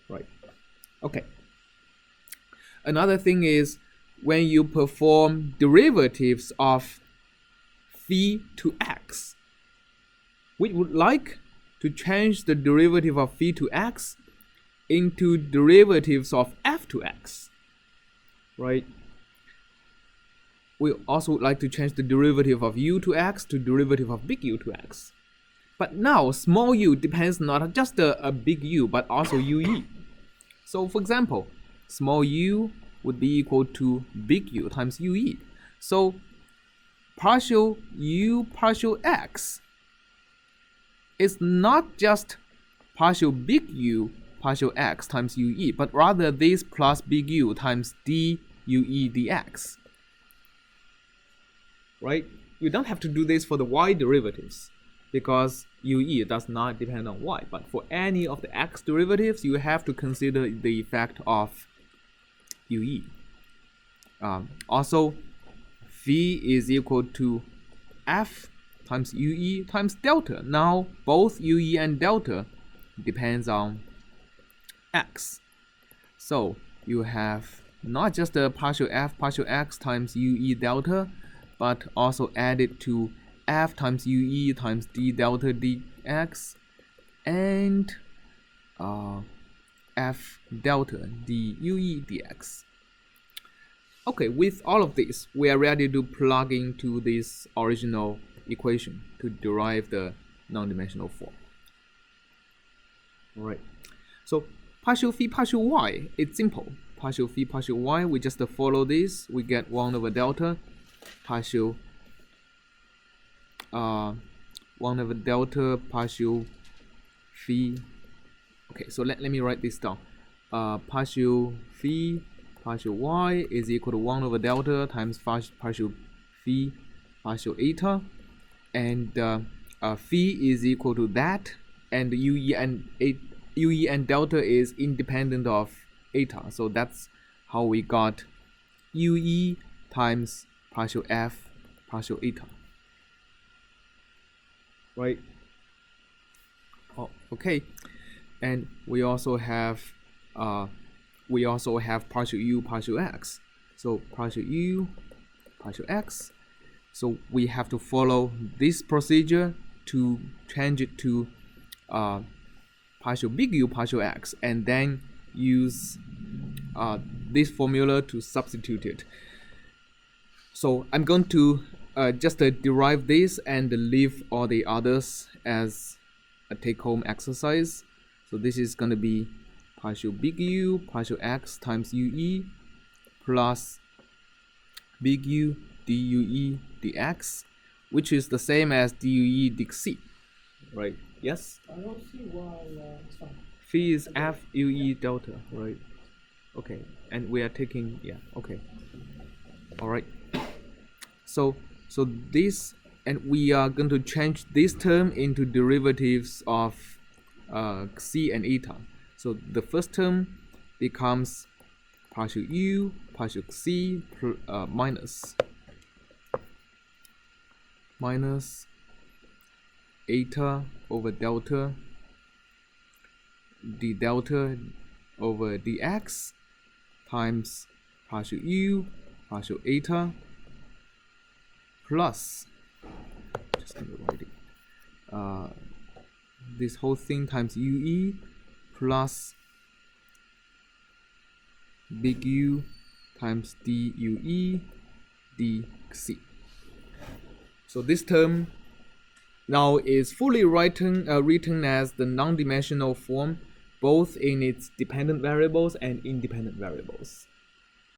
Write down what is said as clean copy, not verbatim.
right? Okay. Another thing is when you perform derivatives of phi to x, we would like to change the derivative of phi to x into derivatives of f to x, right? We also would like to change the derivative of u to x to derivative of big U to x. But now small u depends not just a big U but also ue. So for example, small u would be equal to big U times ue. So partial u partial x is not just partial big U partial x times ue, but rather this plus big U times due dx. Right? You don't have to do this for the y derivatives because ue does not depend on y. But for any of the x derivatives, you have to consider the effect of ue. Also, phi is equal to f times ue times delta. Now, both ue and delta depends on x. So, you have not just the partial f partial x times ue delta, but also added to f times ue times d delta dx and f delta due dx. Okay, with all of this, we are ready to plug into this original equation to derive the non-dimensional form. Alright, so partial phi partial y, it's simple. Partial phi partial y, we just follow this, we get 1 over delta partial 1 over delta partial phi. Okay, so let me write this down. Partial phi partial y is equal to 1 over delta times partial phi partial eta, and phi is equal to that, and ue and delta is independent of eta. So that's how we got ue times partial f partial eta. Right? Oh, okay. And we also have partial u partial x. So partial u partial x. So we have to follow this procedure to change it to partial big U partial x, and then use this formula to substitute it. So I'm going to just derive this and leave all the others as a take-home exercise. So this is going to be partial big U partial x times ue plus big U due dx, which is the same as due dx, right? Yes? I don't see why it's fine. Phi is f ue delta, right? Okay, and we are taking, yeah, okay. All right. So this, and we are going to change this term into derivatives of xi and eta. So the first term becomes partial u partial xi minus eta over delta d delta over dx times partial u partial eta plus, just going to write it, this whole thing times ue plus big U times due dx. So this term now is fully written as the non-dimensional form, both in its dependent variables and independent variables.